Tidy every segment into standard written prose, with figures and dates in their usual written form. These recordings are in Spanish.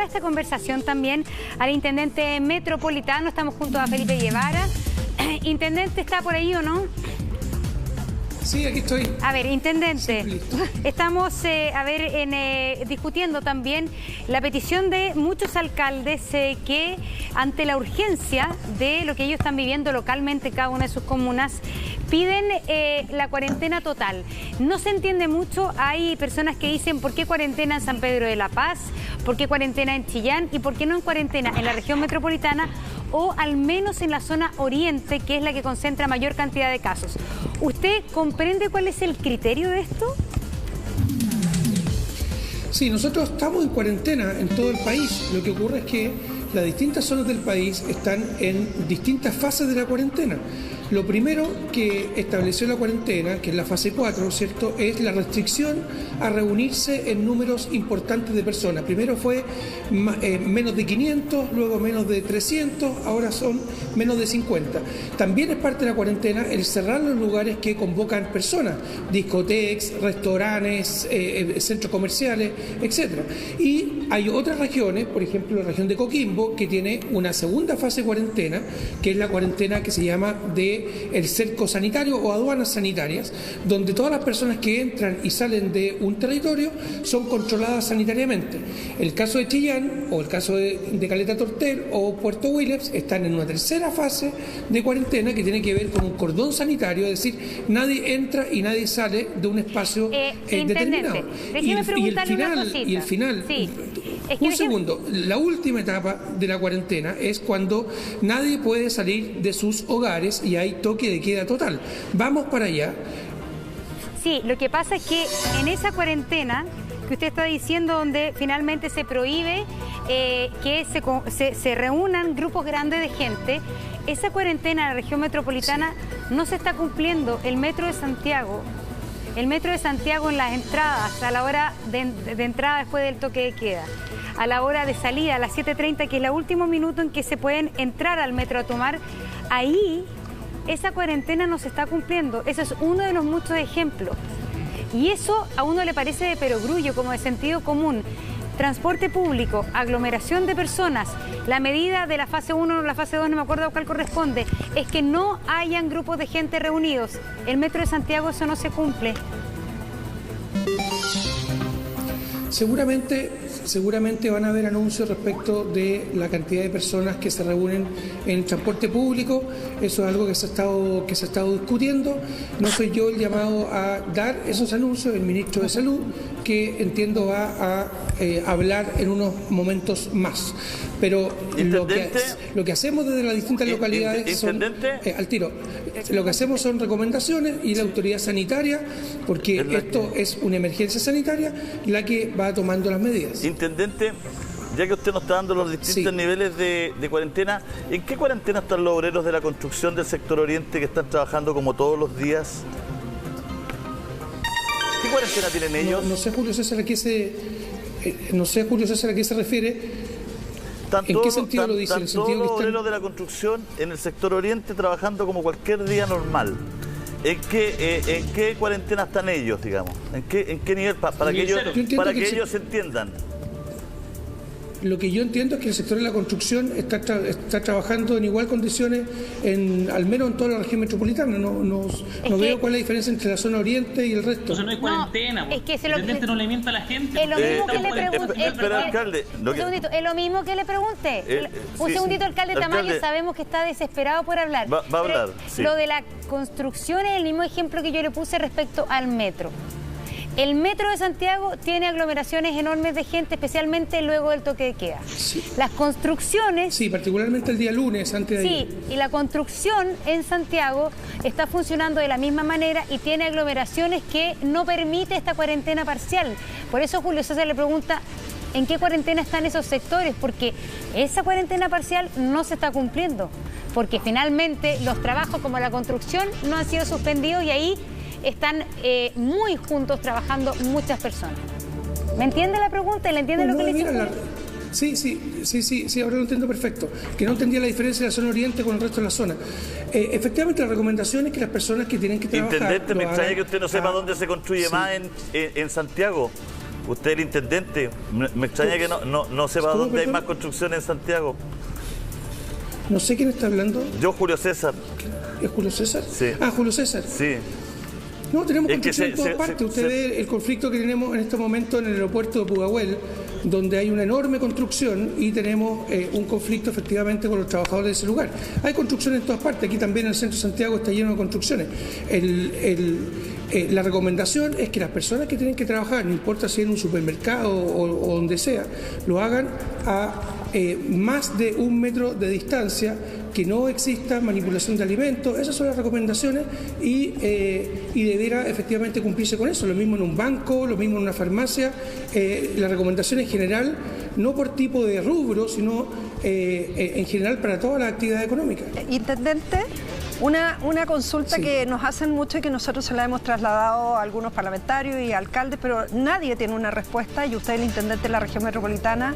a esta conversación también al intendente metropolitano. Estamos junto a Felipe Guevara. Intendente, ¿está por ahí o no? Sí, aquí estoy. A ver, intendente, estamos discutiendo también la petición de muchos alcaldes que ante la urgencia de lo que ellos están viviendo localmente en cada una de sus comunas, piden la cuarentena total. No se entiende mucho, hay personas que dicen ¿por qué cuarentena en San Pedro de la Paz? ¿Por qué cuarentena en Chillán? ¿Y por qué no en cuarentena en la región metropolitana o al menos en la zona oriente, que es la que concentra mayor cantidad de casos? ¿Usted comprende cuál es el criterio de esto? Sí, nosotros estamos en cuarentena en todo el país. Lo que ocurre es que las distintas zonas del país están en distintas fases de la cuarentena. Lo primero que estableció la cuarentena, que es la fase 4, ¿cierto?, es la restricción a reunirse en números importantes de personas. Primero fue menos de 500, luego menos de 300, ahora son menos de 50. También es parte de la cuarentena el cerrar los lugares que convocan personas, discotecas, restaurantes, centros comerciales, etc. Y hay otras regiones, por ejemplo la región de Coquimbo, que tiene una segunda fase de cuarentena, que es la cuarentena que se llama de el cerco sanitario o aduanas sanitarias, donde todas las personas que entran y salen de un territorio son controladas sanitariamente. El caso de Chillán o el caso de Caleta Tortel o Puerto Williams están en una tercera fase de cuarentena que tiene que ver con un cordón sanitario, es decir, nadie entra y nadie sale de un espacio determinado. Y el final, sí. Segundo, la última etapa de la cuarentena es cuando nadie puede salir de sus hogares y hay toque de queda total. Vamos para allá. Sí, lo que pasa es que en esa cuarentena que usted está diciendo, donde finalmente se prohíbe que se reúnan grupos grandes de gente, esa cuarentena en la región metropolitana no se está cumpliendo. El Metro de Santiago en las entradas, a la hora de entrada después del toque de queda, a la hora de salida, a las 7:30, que es el último minuto en que se pueden entrar al metro a tomar, ahí esa cuarentena no se está cumpliendo. Ese es uno de los muchos ejemplos. Y eso a uno le parece de perogrullo, como de sentido común. Transporte público, aglomeración de personas, la medida de la fase 1 o la fase 2, no me acuerdo a cuál corresponde, es que no hayan grupos de gente reunidos. El Metro de Santiago eso no se cumple. Seguramente van a haber anuncios respecto de la cantidad de personas que se reúnen en el transporte público. Eso es algo que se ha estado discutiendo. No soy yo el llamado a dar esos anuncios, el ministro de Salud, que entiendo va a hablar en unos momentos más. Pero lo que hacemos desde las distintas localidades son, al tiro, lo que hacemos son recomendaciones y la autoridad sanitaria, porque esto es una emergencia sanitaria, la que va tomando las medidas. Intendente, ya que usted nos está dando los distintos niveles de cuarentena, ¿en qué cuarentena están los obreros de la construcción del sector oriente que están trabajando como todos los días? ¿Qué cuarentena tienen ellos? No sé, Julio César, a qué se refiere. ¿En qué sentido lo dice? Están todos los obreros de la construcción en el sector oriente trabajando como cualquier día normal. ¿En qué cuarentena están ellos, digamos? ¿En qué nivel? Para que ellos se entiendan. Lo que yo entiendo es que el sector de la construcción está trabajando en igual condiciones, al menos en toda la región metropolitana. No veo cuál es la diferencia entre la zona oriente y el resto. Entonces no hay cuarentena. Es que el intendente no le mienta a la gente. Es lo mismo que le pregunté. Pero, alcalde... Un segundito, es lo mismo que le pregunté. Un segundito, alcalde Tamayo, sabemos que está desesperado por hablar. Va a hablar, sí. Lo de la construcción es el mismo ejemplo que yo le puse respecto al metro. El Metro de Santiago tiene aglomeraciones enormes de gente, especialmente luego del toque de queda. Sí. Las construcciones... Sí, particularmente el día lunes, antes de ayer. Sí, y la construcción en Santiago está funcionando de la misma manera y tiene aglomeraciones que no permite esta cuarentena parcial. Por eso Julio César le pregunta en qué cuarentena están esos sectores, porque esa cuarentena parcial no se está cumpliendo, porque finalmente los trabajos como la construcción no han sido suspendidos y ahí están muy juntos trabajando muchas personas. ¿Me entiende la pregunta? ¿Le entiende lo que le digo? Sí, ahora lo entiendo perfecto. Que no entendía la diferencia de la zona oriente con el resto de la zona. Efectivamente, la recomendación es que las personas que tienen que trabajar... Intendente, me extraña que usted no sepa dónde se construye más en Santiago. Usted es el intendente. Me extraña que no sepa dónde hay más construcción en Santiago. No sé quién está hablando. Yo, Julio César. ¿Es Julio César? Sí. Ah, Julio César. Sí. No, tenemos construcción en todas partes. Usted ve el conflicto que tenemos en este momento en el aeropuerto de Pudahuel, donde hay una enorme construcción y tenemos un conflicto efectivamente con los trabajadores de ese lugar. Hay construcción en todas partes. Aquí también el centro de Santiago está lleno de construcciones. La recomendación es que las personas que tienen que trabajar, no importa si en un supermercado o donde sea, lo hagan a más de 1 metro de distancia, que no exista manipulación de alimentos. Esas son las recomendaciones y debiera efectivamente cumplirse con eso. Lo mismo en un banco, lo mismo en una farmacia. La recomendación en general, no por tipo de rubro, sino en general para todas las actividades económicas. Intendente, una consulta Sí. que nos hacen mucho y que nosotros se la hemos trasladado a algunos parlamentarios y alcaldes, pero nadie tiene una respuesta, y usted es el intendente de la región metropolitana.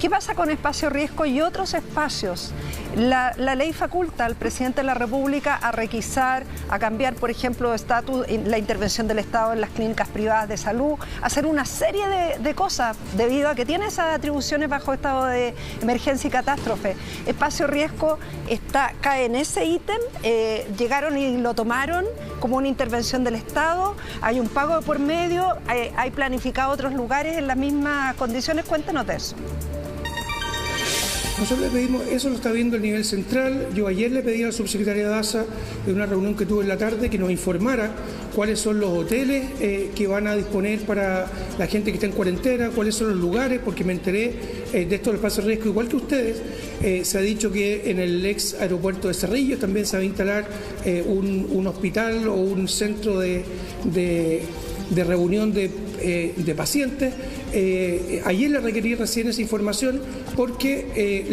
¿Qué pasa con Espacio Riesgo y otros espacios? La ley faculta al presidente de la República a requisar, a cambiar, por ejemplo, estatus, la intervención del Estado en las clínicas privadas de salud, hacer una serie de cosas debido a que tiene esas atribuciones bajo estado de emergencia y catástrofe. Espacio Riesgo cae en ese ítem, llegaron y lo tomaron como una intervención del Estado, hay un pago de por medio, hay planificado otros lugares en las mismas condiciones. Cuéntenos de eso. Nosotros le pedimos, eso lo está viendo el nivel central. Yo ayer le pedí a la subsecretaria Daza, en una reunión que tuve en la tarde, que nos informara cuáles son los hoteles que van a disponer para la gente que está en cuarentena, cuáles son los lugares, porque me enteré de esto del espacio de riesgo, igual que ustedes. Se ha dicho que en el ex aeropuerto de Cerrillos también se va a instalar un hospital o un centro de reunión de pacientes. Ayer le requerí recién esa información porque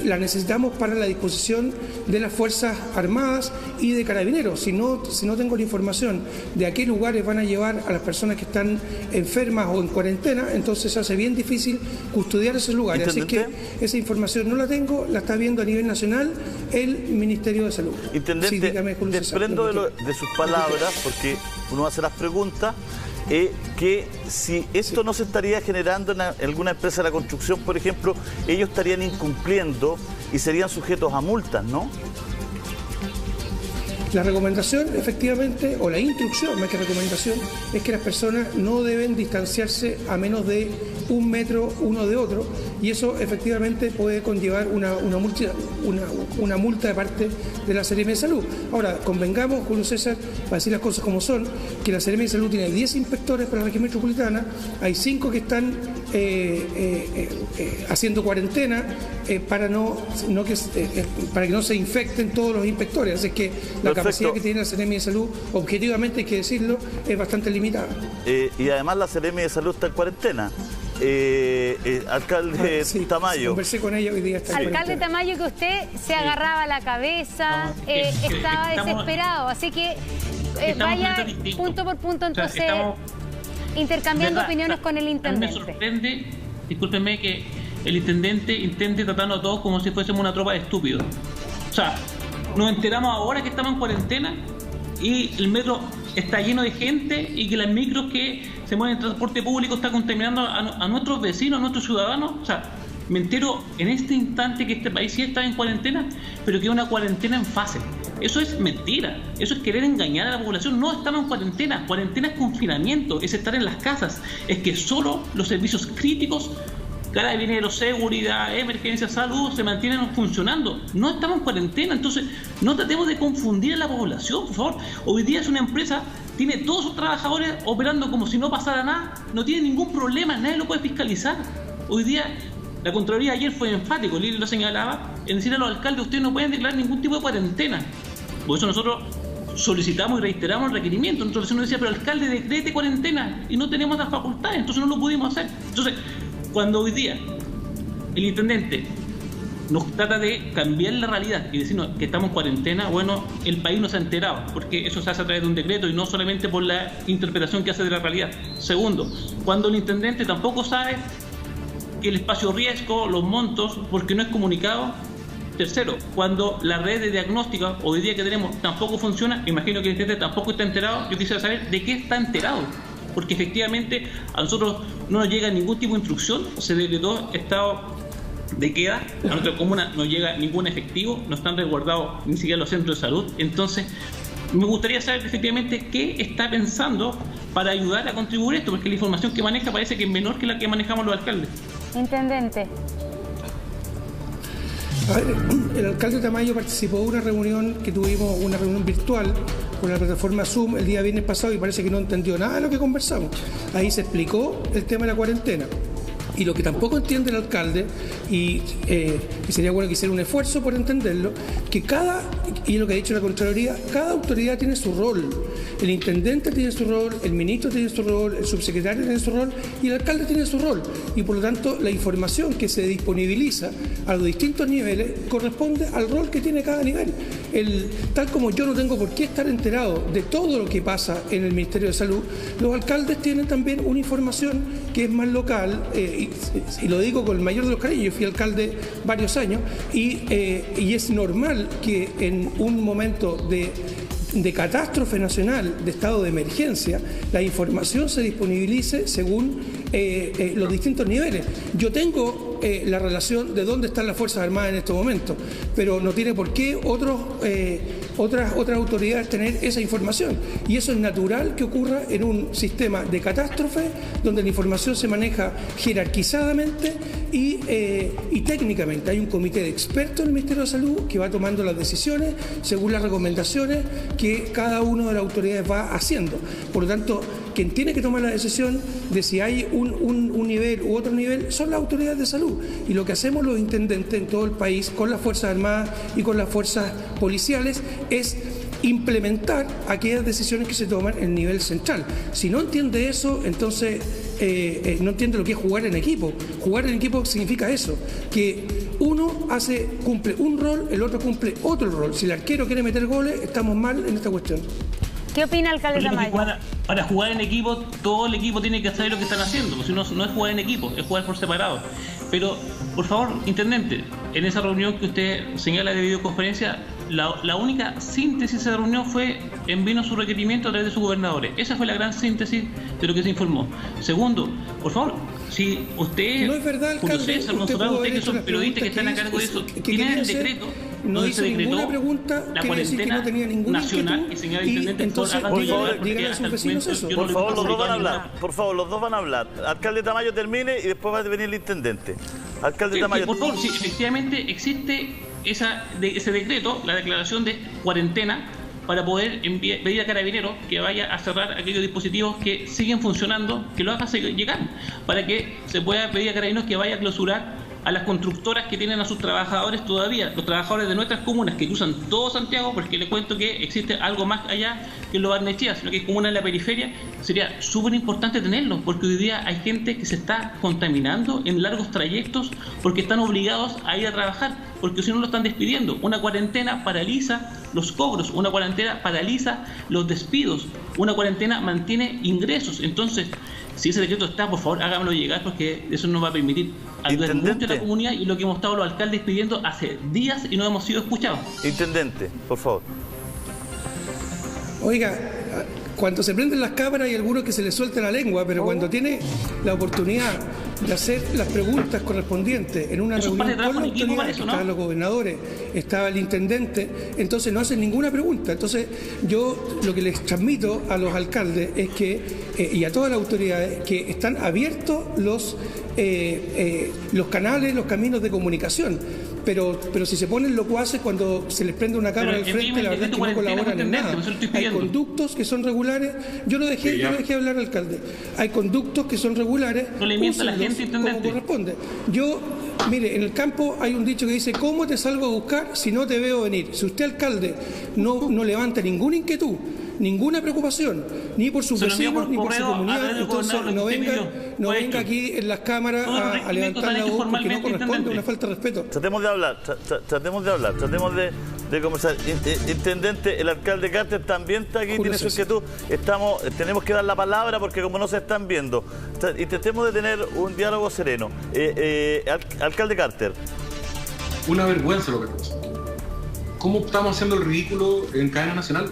la necesitamos para la disposición de las Fuerzas Armadas y de Carabineros. Si no tengo la información de a qué lugares van a llevar a las personas que están enfermas o en cuarentena, entonces se hace bien difícil custodiar esos lugares. Así que esa información no la tengo, la está viendo a nivel nacional el Ministerio de Salud. Intendente, sí, dígame, Julio César, desprendo de sus palabras, porque uno hace las preguntas, que si esto no se estaría generando en alguna empresa de la construcción, por ejemplo, ellos estarían incumpliendo y serían sujetos a multas, ¿no? La recomendación, efectivamente, o la instrucción, más que recomendación, es que las personas no deben distanciarse a menos de 1 metro uno de otro, y eso efectivamente puede conllevar una multa de parte de la Seremi de Salud. Ahora, convengamos, Julio César, para decir las cosas como son, que la Seremi de Salud tiene 10 inspectores para la región metropolitana, hay 5 que están haciendo cuarentena para que no se infecten todos los inspectores. Así que la capacidad que tiene la Seremi de Salud, objetivamente hay que decirlo, es bastante limitada. Y además la Seremi de Salud está en cuarentena. Alcalde Tamayo. Conversé con ella hoy día. Alcalde Tamayo, que usted se agarraba la cabeza, estaba desesperado, así que vaya punto por punto, entonces, intercambiando opiniones con el intendente. Me sorprende, discúlpenme, que el intendente intente tratarnos a todos como si fuésemos una tropa de estúpidos. O sea, nos enteramos ahora que estamos en cuarentena y el metro está lleno de gente y que las micros que se mueven en transporte público están contaminando a nuestros vecinos, a nuestros ciudadanos. O sea, me entero en este instante que este país sí está en cuarentena, pero que es una cuarentena en fase. Eso es mentira, eso es querer engañar a la población. No estamos en cuarentena, cuarentena es confinamiento, es estar en las casas, es que solo los servicios críticos, Carabineros, seguridad, emergencia, salud, se mantienen funcionando. No estamos en cuarentena, entonces no tratemos de confundir a la población, por favor. Hoy día es una empresa, tiene todos sus trabajadores operando como si no pasara nada, no tiene ningún problema, nadie lo puede fiscalizar. Hoy día, la Contraloría ayer fue enfático, Lili lo señalaba, en decir a los alcaldes, ustedes no pueden declarar ningún tipo de cuarentena. Por eso nosotros solicitamos y reiteramos el requerimiento. Entonces uno decía, pero alcalde, decrete cuarentena, y no tenemos las facultades, entonces no lo pudimos hacer. Entonces, cuando hoy día el intendente nos trata de cambiar la realidad y decirnos que estamos en cuarentena, bueno, el país no se ha enterado, porque eso se hace a través de un decreto y no solamente por la interpretación que hace de la realidad. Segundo, cuando el intendente tampoco sabe que el espacio riesgo, los montos, porque no es comunicado. Tercero, cuando la red de diagnóstica hoy día que tenemos tampoco funciona, imagino que el intendente tampoco está enterado. Yo quisiera saber de qué está enterado. porque efectivamente a nosotros no nos llega ningún tipo de instrucción, se decretó estado de queda, a nuestra comuna no llega ningún efectivo, no están resguardados ni siquiera los centros de salud. Entonces me gustaría saber efectivamente qué está pensando para ayudar a contribuir esto, porque la información que maneja parece que es menor que la que manejamos los alcaldes. Intendente. A ver, el alcalde Tamayo participó de una reunión que tuvimos, una reunión virtual con la plataforma Zoom el día viernes pasado, y parece que no entendió nada de lo que conversamos. Ahí se explicó el tema de la cuarentena. Y lo que tampoco entiende el alcalde, y sería bueno que hiciera un esfuerzo por entenderlo, que y lo que ha dicho la Contraloría, cada autoridad tiene su rol. El intendente tiene su rol, el ministro tiene su rol, el subsecretario tiene su rol y el alcalde tiene su rol. Y por lo tanto, la información que se disponibiliza a los distintos niveles corresponde al rol que tiene cada nivel. Tal como yo no tengo por qué estar enterado de todo lo que pasa en el Ministerio de Salud, los alcaldes tienen también una información que es más local, y lo digo con el mayor de los cariños. Yo fui alcalde varios años y es normal que en un momento de catástrofe nacional, de estado de emergencia, la información se disponibilice según los distintos niveles. Yo tengo la relación de dónde están las Fuerzas Armadas en estos momentos, pero no tiene por qué otras autoridades tener esa información. Y eso es natural que ocurra en un sistema de catástrofe donde la información se maneja jerarquizadamente y técnicamente. Hay un comité de expertos en el Ministerio de Salud que va tomando las decisiones según las recomendaciones que cada una de las autoridades va haciendo. Por lo tanto, quien tiene que tomar la decisión de si hay un nivel u otro nivel son las autoridades de salud. Y lo que hacemos los intendentes en todo el país con las Fuerzas Armadas y con las fuerzas policiales es implementar aquellas decisiones que se toman en el nivel central. Si no entiende eso, entonces no entiende lo que es jugar en equipo. Jugar en equipo significa eso, que uno cumple un rol, el otro cumple otro rol. Si el arquero quiere meter goles, estamos mal en esta cuestión. ¿Qué opina el alcalde Tamayo? Para jugar en equipo, todo el equipo tiene que saber lo que están haciendo, porque si no es jugar en equipo, es jugar por separado. Pero, por favor, intendente, en esa reunión que usted señala de videoconferencia, la única síntesis de esa reunión fue envió su requerimiento a través de sus gobernadores. Esa fue la gran síntesis de lo que se informó. Segundo, por favor, si usted, no es verdad, Julio César, ustedes que son periodistas que están a cargo de eso, tienen el decreto, no hizo ninguna pregunta, la quiere decir que no tenía ninguna nacional y señor intendente, entonces díganle a sus vecinos eso. Por favor, los dos van a hablar. Por favor, los dos van a hablar. Alcalde Tamayo termine y después va a venir el intendente. Alcalde Tamayo. Por favor, si efectivamente existe ese decreto, la declaración de cuarentena, para poder pedir a Carabineros que vaya a cerrar aquellos dispositivos que siguen funcionando, que lo haga llegar, para que se pueda pedir a Carabineros que vaya a clausurar a las constructoras que tienen a sus trabajadores todavía, los trabajadores de nuestras comunas que cruzan todo Santiago, porque les cuento que existe algo más allá que lo Barnechea, sino que hay comunas en la periferia. Sería súper importante tenerlo, porque hoy día hay gente que se está contaminando en largos trayectos porque están obligados a ir a trabajar, porque si no lo están despidiendo. Una cuarentena paraliza los cobros, una cuarentena paraliza los despidos, una cuarentena mantiene ingresos. Entonces, si ese decreto está, por favor, háganmelo llegar, porque eso nos va a permitir ayudar mucho a la comunidad, y lo que hemos estado los alcaldes pidiendo hace días y no hemos sido escuchados. Intendente, por favor. Oiga, cuando se prenden las cámaras hay algunos que se les suelta la lengua, pero cuando tiene la oportunidad de hacer las preguntas correspondientes en una reunión con la autoridad, estaban los gobernadores, estaba el intendente, entonces no hacen ninguna pregunta. Entonces yo lo que les transmito a los alcaldes es que, y a todas las autoridades, que están abiertos los canales, los caminos de comunicación. Pero si se ponen locuaces cuando se les prende una cámara al frente, la verdad es que no colaboran en nada. Hay conductos que son regulares. Yo no dejé hablar al alcalde. Hay conductos que son regulares. No le mienta a la gente, intendente. Como corresponde. Mire, en el campo hay un dicho que dice: ¿cómo te salgo a buscar si no te veo venir? Si usted, alcalde, no levanta ninguna inquietud, ninguna preocupación, ni por sus vecinos, ni por su comunidad, entonces no venga aquí en las cámaras a levantar la voz, porque no corresponde, una falta de respeto. Tratemos de hablar, tratemos de conversar. Intendente, el alcalde Carter también está aquí, tiene su inquietud. Tenemos que dar la palabra porque como no se están viendo, intentemos de tener un diálogo sereno. Alcalde Carter. Una vergüenza lo que pasa. ¿Cómo estamos haciendo el ridículo en cadena nacional?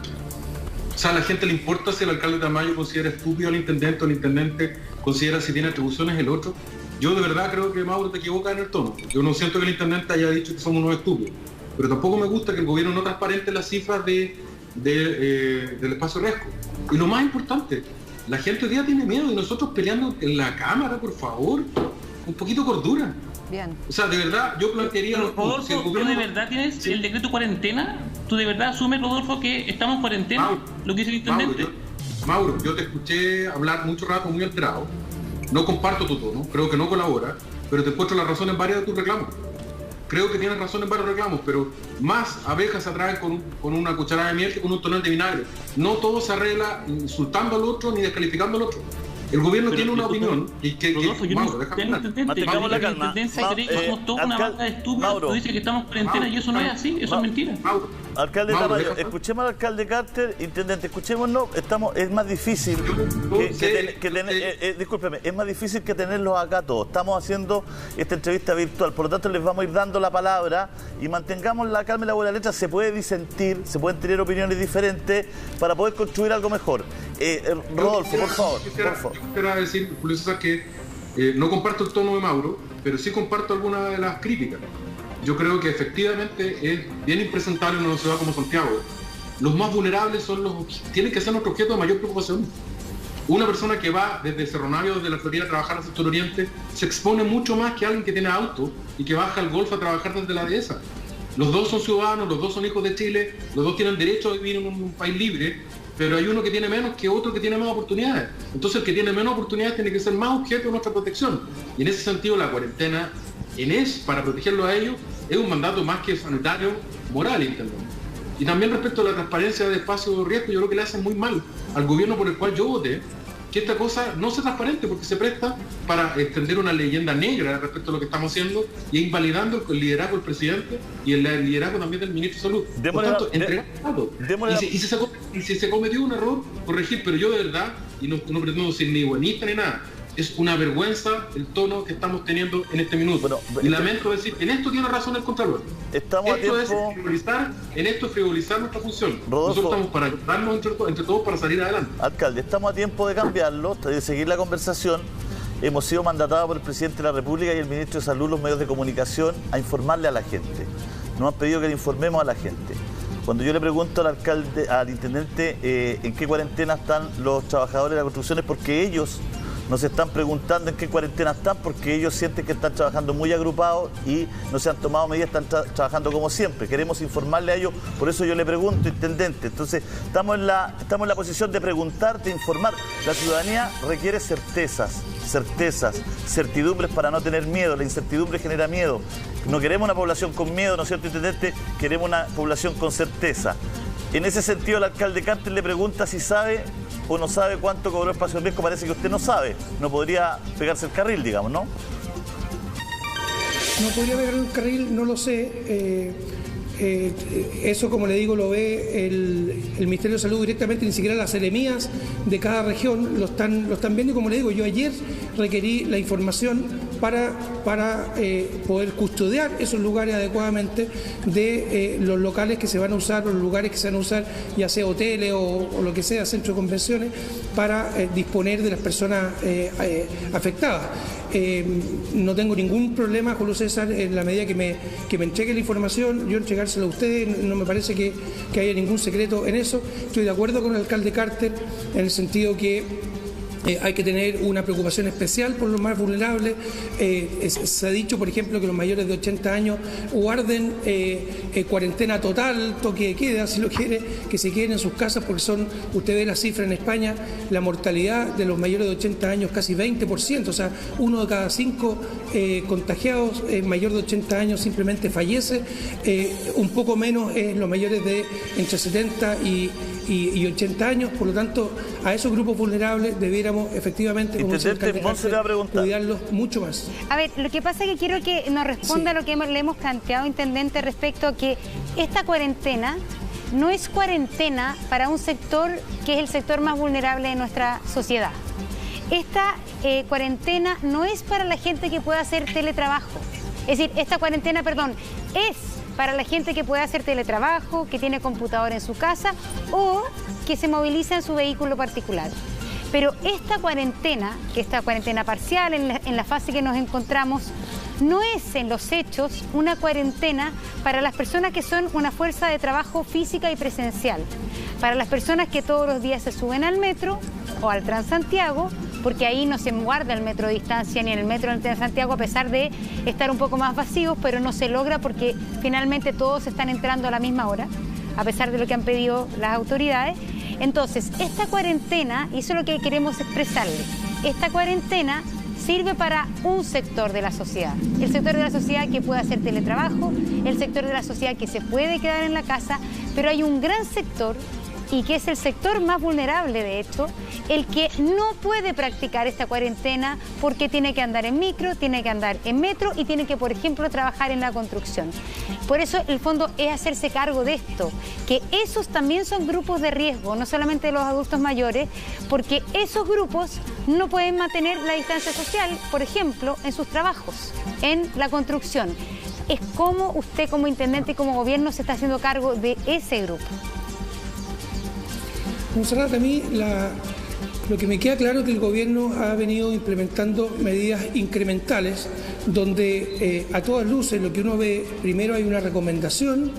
O sea, a la gente le importa si el alcalde Tamayo considera estúpido al intendente o el intendente considera si tiene atribuciones el otro. Yo de verdad creo que Mauro te equivocas en el tono. Yo no siento que el intendente haya dicho que somos unos estúpidos, pero tampoco me gusta que el gobierno no transparente las cifras del espacio riesgo. Y lo más importante, la gente hoy día tiene miedo y nosotros peleando en la Cámara, por favor, un poquito de cordura. Bien. O sea, de verdad, yo plantearía... Rodolfo, si el gobierno... ¿tú de verdad tienes el decreto cuarentena? ¿Tú de verdad asumes, Rodolfo, que estamos en cuarentena? Mauro, lo que dice el intendente. Mauro, yo te escuché hablar mucho rato, muy alterado. No comparto tu tono, creo que no colabora, pero te encuentro la razón en varios de tus reclamos. Creo que tienes razón en varios reclamos, pero más abejas se atraen con una cucharada de miel que con un tonel de vinagre. No todo se arregla insultando al otro ni descalificando al otro. El gobierno tiene una opinión y que Mauro, mantengamos la calma. Somos toda una banda de estúpidos. Tú dices que estamos en cuarentena y eso no es así, eso es mentira. Alcalde Tamayo, escuchemos al alcalde Carter, intendente, escuchémonos. Es más difícil discúlpeme, es más difícil que tenerlos acá todos. Estamos haciendo esta entrevista virtual, por lo tanto les vamos a ir dando la palabra y mantengamos la calma y la buena letra. Se puede disentir, se pueden tener opiniones diferentes para poder construir algo mejor. Rodolfo, por favor. Quisiera decir, Julio César, que no comparto el tono de Mauro, pero sí comparto algunas de las críticas. Yo creo que efectivamente es bien impresentable en una ciudad como Santiago. Los más vulnerables tienen que ser nuestro objeto de mayor preocupación. Una persona que va desde Cerro Navia, desde la Florida a trabajar al sector oriente, se expone mucho más que alguien que tiene auto y que baja al Golfo a trabajar desde la dehesa. Los dos son ciudadanos, los dos son hijos de Chile, los dos tienen derecho a vivir en un país libre, pero hay uno que tiene menos que otro que tiene más oportunidades. Entonces el que tiene menos oportunidades tiene que ser más objeto de nuestra protección. Y en ese sentido la cuarentena, para protegerlo a ellos, es un mandato más que sanitario, moral, entendemos. Y también respecto a la transparencia de espacio de riesgo, yo creo que le hacen muy mal al gobierno por el cual yo voté, que esta cosa no sea transparente porque se presta para extender una leyenda negra respecto a lo que estamos haciendo y invalidando el liderazgo del presidente y el liderazgo también del ministro de Salud. Por tanto, y si se cometió un error, corregir, pero yo de verdad, y no pretendo ser ni buenista ni nada, es una vergüenza el tono que estamos teniendo en este minuto. Bueno, y lamento decir, en esto tiene razón el Contralor. Estamos a tiempo... En esto es frivolizar nuestra función. Rodolfo, nosotros estamos para ayudarnos entre todos para salir adelante. Alcalde, estamos a tiempo de cambiarlo, de seguir la conversación. Hemos sido mandatados por el Presidente de la República y el Ministro de Salud, los medios de comunicación, a informarle a la gente. Nos han pedido que le informemos a la gente. Cuando yo le pregunto al intendente en qué cuarentena están los trabajadores de la construcción, es porque ellos nos están preguntando en qué cuarentena están, porque ellos sienten que están trabajando muy agrupados y no se han tomado medidas, están trabajando como siempre. Queremos informarle a ellos, por eso yo le pregunto, intendente. Entonces, estamos en la posición de preguntar, de informar. La ciudadanía requiere certezas, certidumbres para no tener miedo. La incertidumbre genera miedo. No queremos una población con miedo, ¿no es cierto, intendente? Queremos una población con certeza. En ese sentido, el alcalde Carter le pregunta si sabe o no sabe cuánto cobró espacio de riesgo. Parece que usted no sabe. No podría pegarse el carril, digamos, ¿no? No podría pegar el carril, no lo sé. Eso, como le digo, lo ve el Ministerio de Salud directamente, ni siquiera las seremías de cada región lo están viendo. Y como le digo, yo ayer requerí la información para poder custodiar esos lugares adecuadamente de los locales que se van a usar, los lugares que se van a usar, ya sea hoteles o lo que sea, centros de convenciones, para disponer de las personas afectadas. No tengo ningún problema, Julio César, en la medida que me entregue la información, yo entregársela a ustedes. No me parece que haya ningún secreto en eso. Estoy de acuerdo con el alcalde Carter en el sentido que hay que tener una preocupación especial por los más vulnerables. Se ha dicho, por ejemplo, que los mayores de 80 años guarden cuarentena total, toque de queda, si lo quiere, que se queden en sus casas, porque usted ve la cifra en España, la mortalidad de los mayores de 80 años casi 20%, o sea, 1 de cada 5 contagiados mayor de 80 años simplemente fallece. Un poco menos los mayores de entre 70 y 80 años, por lo tanto, a esos grupos vulnerables debiéramos efectivamente, como dice el alcalde Carter, cuidarlos mucho más. A ver, lo que pasa es que quiero que nos responda lo que le hemos planteado, intendente, respecto a que esta cuarentena no es cuarentena para un sector que es el sector más vulnerable de nuestra sociedad. Esta cuarentena no es para la gente que pueda hacer teletrabajo. Es decir, esta cuarentena, es para la gente que puede hacer teletrabajo, que tiene computador en su casa o que se moviliza en su vehículo particular. Pero esta cuarentena, que esta cuarentena parcial en la fase que nos encontramos, no es en los hechos una cuarentena para las personas que son una fuerza de trabajo física y presencial, para las personas que todos los días se suben al metro o al Transantiago, porque ahí no se guarda el metro de distancia ni en el metro del Transantiago, a pesar de estar un poco más vacíos, pero no se logra porque finalmente todos están entrando a la misma hora, a pesar de lo que han pedido las autoridades. Entonces, esta cuarentena, y eso es lo que queremos expresarles, esta cuarentena sirve para un sector de la sociedad, el sector de la sociedad que puede hacer teletrabajo, el sector de la sociedad que se puede quedar en la casa, pero hay un gran sector, y que es el sector más vulnerable de hecho, el que no puede practicar esta cuarentena porque tiene que andar en micro, tiene que andar en metro y tiene que, por ejemplo, trabajar en la construcción. Por eso el fondo es hacerse cargo de esto, que esos también son grupos de riesgo, no solamente los adultos mayores, porque esos grupos no pueden mantener la distancia social, por ejemplo, en sus trabajos, en la construcción. Es como usted como intendente y como gobierno se está haciendo cargo de ese grupo. Montserrat, a mí lo que me queda claro es que el gobierno ha venido implementando medidas incrementales donde a todas luces lo que uno ve, primero hay una recomendación,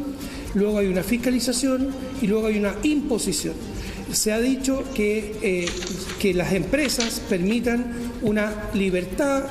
luego hay una fiscalización y luego hay una imposición. Se ha dicho que las empresas permitan una libertad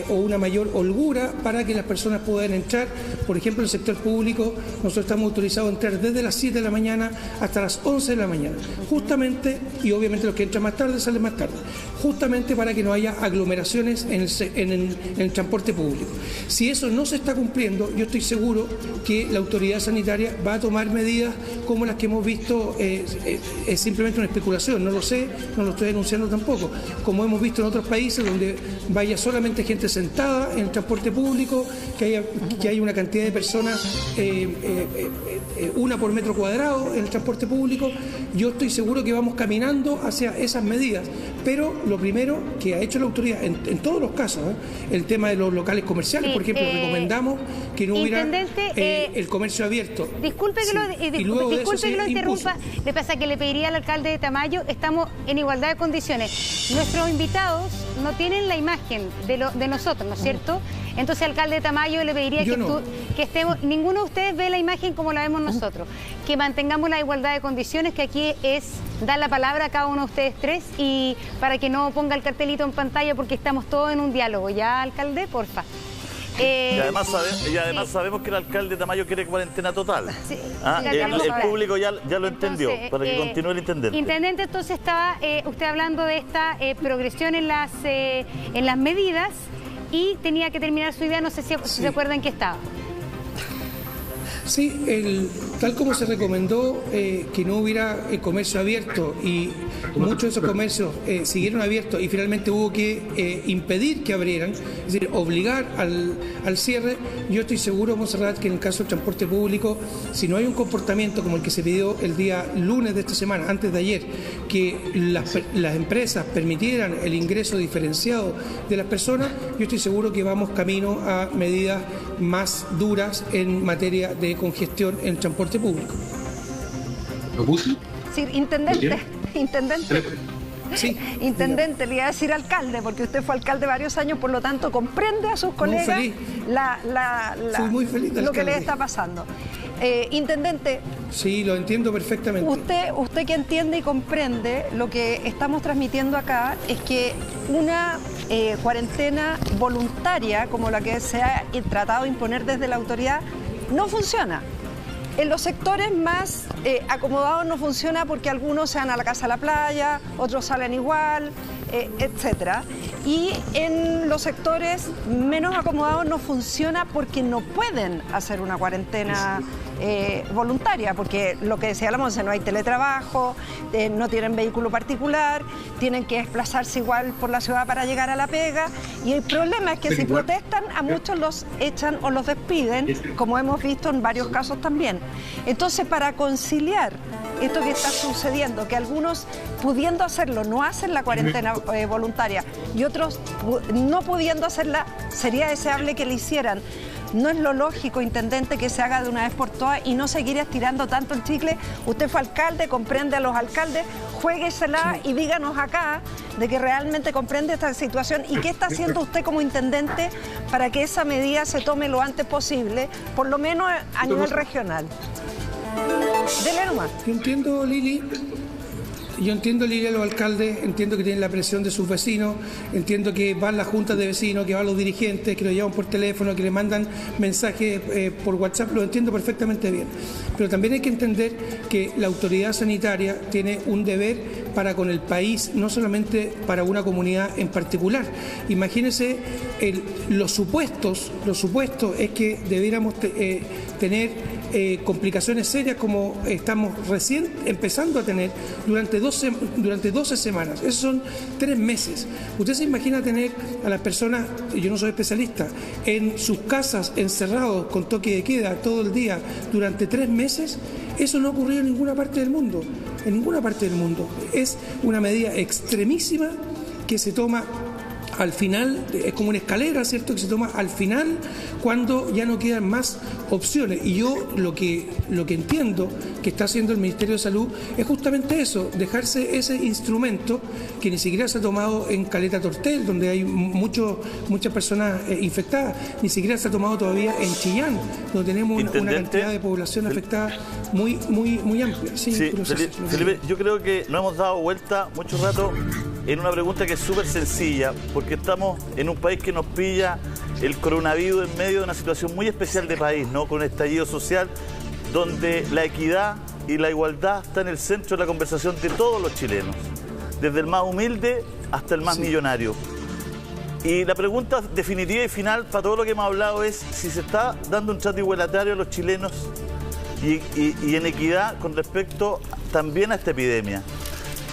o una mayor holgura para que las personas puedan entrar. Por ejemplo, en el sector público nosotros estamos autorizados a entrar desde las 7 de la mañana hasta las 11 de la mañana, justamente, y obviamente los que entran más tarde salen más tarde, justamente para que no haya aglomeraciones en el transporte público. Si eso no se está cumpliendo, yo estoy seguro que la autoridad sanitaria va a tomar medidas como las que hemos visto, es simplemente una especulación, no lo sé, no lo estoy denunciando tampoco, como hemos visto en otros países donde vaya solamente gente sentada en el transporte público, que haya una cantidad de personas, una por metro cuadrado en el transporte público. Yo estoy seguro que vamos caminando hacia esas medidas, pero lo primero que ha hecho la autoridad en todos los casos, el tema de los locales comerciales, por ejemplo, recomendamos que no hubiera el comercio abierto. Disculpe que lo interrumpa, le pasa que le pediría al alcalde de Tamayo, estamos en igualdad de condiciones. Nuestros invitados no tienen la imagen de nosotros, ¿no es cierto? Entonces, alcalde de Tamayo, le pediría que estemos, ninguno de ustedes ve la imagen como la vemos nosotros, que mantengamos la igualdad de condiciones, que aquí es dar la palabra a cada uno de ustedes tres, y para que no ponga el cartelito en pantalla, porque estamos todos en un diálogo. ¿Ya, alcalde? Porfa. Y además sabemos que el alcalde de Tamayo quiere cuarentena total. Sí, el público ya lo entendió, entonces, para que continúe el intendente. Intendente, entonces estaba usted hablando de esta progresión en las medidas, y tenía que terminar su idea, no sé si se acuerdan que estaba. Sí, tal como se recomendó que no hubiera comercio abierto, y muchos de esos comercios siguieron abiertos y finalmente hubo que impedir que abrieran, es decir, obligar al cierre. Yo estoy seguro, Montserrat, que en el caso del transporte público, si no hay un comportamiento como el que se pidió el día lunes de esta semana, antes de ayer, que las empresas permitieran el ingreso diferenciado de las personas, yo estoy seguro que vamos camino a medidas más duras en materia de congestión en el transporte público. ¿Lo puse? Sí, intendente. Sí, intendente, le iba a decir alcalde, porque usted fue alcalde varios años, por lo tanto comprende a sus colegas muy feliz lo que le está pasando. Intendente. Sí, lo entiendo perfectamente. Usted que entiende y comprende, lo que estamos transmitiendo acá es que una cuarentena voluntaria, como la que se ha tratado de imponer desde la autoridad, no funciona. En los sectores más acomodados no funciona porque algunos se van a la casa a la playa, otros salen igual, etcétera. Y en los sectores menos acomodados no funciona porque no pueden hacer una cuarentena voluntaria, porque lo que decía la Monse, no hay teletrabajo, no tienen vehículo particular, tienen que desplazarse igual por la ciudad para llegar a la pega, y el problema es que si protestan a muchos los echan o los despiden, como hemos visto en varios casos también. Entonces, para conciliar esto que está sucediendo, que algunos pudiendo hacerlo no hacen la cuarentena voluntaria y otros no pudiendo hacerla, sería deseable que la hicieran. ¿No es lo lógico, intendente, que se haga de una vez por todas y no seguir estirando tanto el chicle? Usted fue alcalde, comprende a los alcaldes, juéguesela y díganos acá de que realmente comprende esta situación y qué está haciendo usted como intendente para que esa medida se tome lo antes posible, por lo menos a nivel regional. Dele nomás. Yo entiendo, Lili, a los alcaldes, entiendo que tienen la presión de sus vecinos, entiendo que van las juntas de vecinos, que van los dirigentes, que lo llaman por teléfono, que le mandan mensajes por WhatsApp, lo entiendo perfectamente bien. Pero también hay que entender que la autoridad sanitaria tiene un deber para con el país, no solamente para una comunidad en particular. Imagínense los supuestos es que debiéramos tener complicaciones serias como estamos recién empezando a tener durante 12 semanas. Esos son 3 meses. Usted se imagina tener a las personas, yo no soy especialista, en sus casas encerrados con toque de queda todo el día durante 3 meses. Eso no ha ocurrido en ninguna parte del mundo. En ninguna parte del mundo. Es una medida extremísima que se toma al final, es como una escalera, ¿cierto?, que se toma al final cuando ya no quedan más opciones. Y yo lo que entiendo que está haciendo el Ministerio de Salud es justamente eso, dejarse ese instrumento que ni siquiera se ha tomado en Caleta Tortel, donde hay muchas personas infectadas, ni siquiera se ha tomado todavía en Chillán, donde tenemos una cantidad de población afectada muy amplia. Sí, Felipe, yo creo que nos hemos dado vuelta mucho rato en una pregunta que es súper sencilla, porque estamos en un país que nos pilla el coronavirus en medio de una situación muy especial de país, ¿no? Con un estallido social donde la equidad y la igualdad están en el centro de la conversación de todos los chilenos, desde el más humilde hasta el más millonario. Y la pregunta definitiva y final para todo lo que hemos hablado es si se está dando un trato igualitario a los chilenos y en equidad con respecto también a esta epidemia.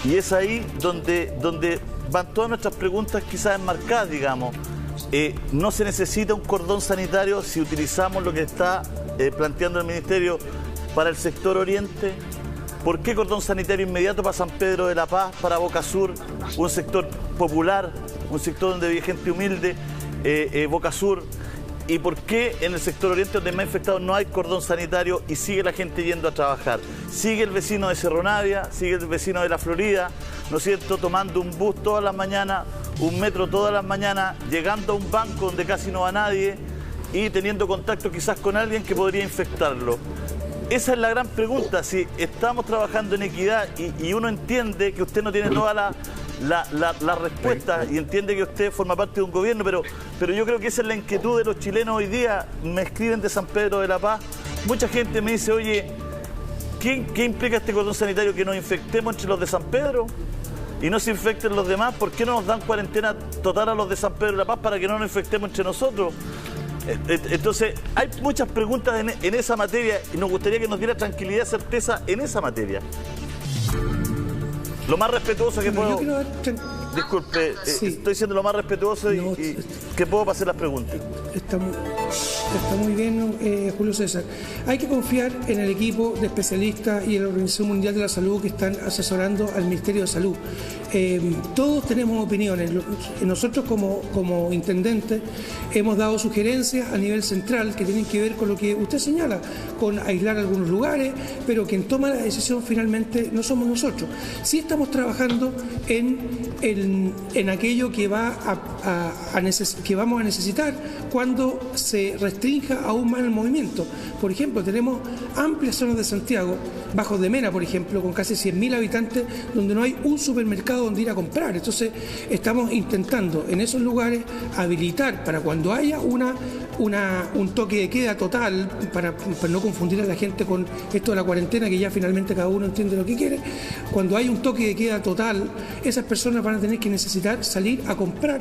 Y es ahí donde van todas nuestras preguntas quizás enmarcadas, digamos. No se necesita un cordón sanitario si utilizamos lo que está planteando el Ministerio para el sector oriente. ¿Por qué cordón sanitario inmediato para San Pedro de la Paz, para Boca Sur, un sector popular, un sector donde vive gente humilde, Boca Sur? ¿Y por qué en el sector oriente, donde más infectados, no hay cordón sanitario y sigue la gente yendo a trabajar? Sigue el vecino de Cerro Navia, sigue el vecino de la Florida, ¿no es cierto?, tomando un bus todas las mañanas, un metro todas las mañanas, llegando a un banco donde casi no va nadie y teniendo contacto quizás con alguien que podría infectarlo. Esa es la gran pregunta, si estamos trabajando en equidad y uno entiende que usted no tiene toda la respuesta y entiende que usted forma parte de un gobierno, pero yo creo que esa es la inquietud de los chilenos hoy día. Me escriben de San Pedro de la Paz, mucha gente me dice, oye, ¿qué implica este cordón sanitario? ¿Que nos infectemos entre los de San Pedro y no se infecten los demás? ¿Por qué no nos dan cuarentena total a los de San Pedro de la Paz para que no nos infectemos entre nosotros? Entonces, hay muchas preguntas en esa materia y nos gustaría que nos diera tranquilidad, certeza en esa materia. Lo más respetuoso que puedo... Disculpe, sí. Estoy siendo lo más respetuoso y que puedo pasar las preguntas. Está muy bien, Julio César. Hay que confiar en el equipo de especialistas y en la Organización Mundial de la Salud que están asesorando al Ministerio de Salud. Todos tenemos opiniones. Nosotros como intendentes hemos dado sugerencias a nivel central que tienen que ver con lo que usted señala, con aislar algunos lugares, pero quien toma la decisión finalmente no somos nosotros. Sí estamos trabajando en aquello que que vamos a necesitar cuando se restrinja aún más el movimiento. Por ejemplo, tenemos amplias zonas de Santiago, Bajos de Mena, por ejemplo, con casi 100.000 habitantes, donde no hay un supermercado donde ir a comprar. Entonces, estamos intentando en esos lugares habilitar para cuando haya un toque de queda total, para no confundir a la gente con esto de la cuarentena, que ya finalmente cada uno entiende lo que quiere. Cuando hay un toque de queda total, esas personas van a tener que necesitar salir a comprar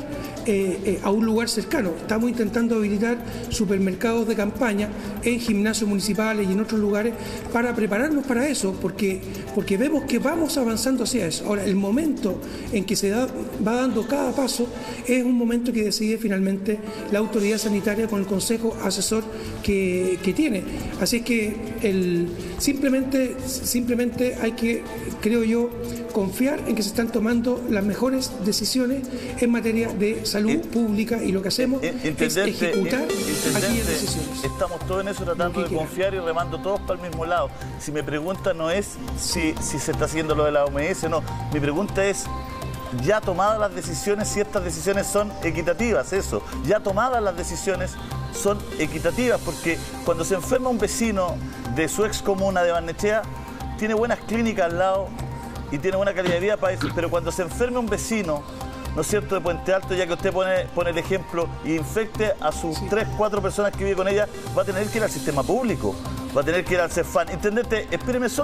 a un lugar cercano. Estamos intentando habilitar supermercados de campaña en gimnasios municipales y en otros lugares para prepararnos para eso, porque vemos que vamos avanzando hacia eso. Ahora, el momento en que se va dando cada paso es un momento que decide finalmente la autoridad sanitaria con el consejo asesor que tiene. Así es que simplemente hay que, creo yo, confiar en que se están tomando las mejores decisiones en materia de salud pública, y lo que hacemos es ejecutar aquellas decisiones. Estamos todos en eso, tratando de confiar y remando todos para el mismo lado. Si me pregunta no es si se está haciendo lo de la OMS, no. Mi pregunta es, ya tomadas las decisiones, si estas decisiones son equitativas, eso. Ya tomadas las decisiones son equitativas, porque cuando se enferma un vecino de su ex comuna de Barnechea, tiene buenas clínicas al lado y tiene buena calidad de vida para eso, pero cuando se enferme un vecino, ¿no es cierto?, de Puente Alto, ya que usted pone el ejemplo, y infecte a sus 3, 4 personas que vive con ella, va a tener que ir al sistema público, va a tener que ir al CEFAM. Intendente, espéreme solo.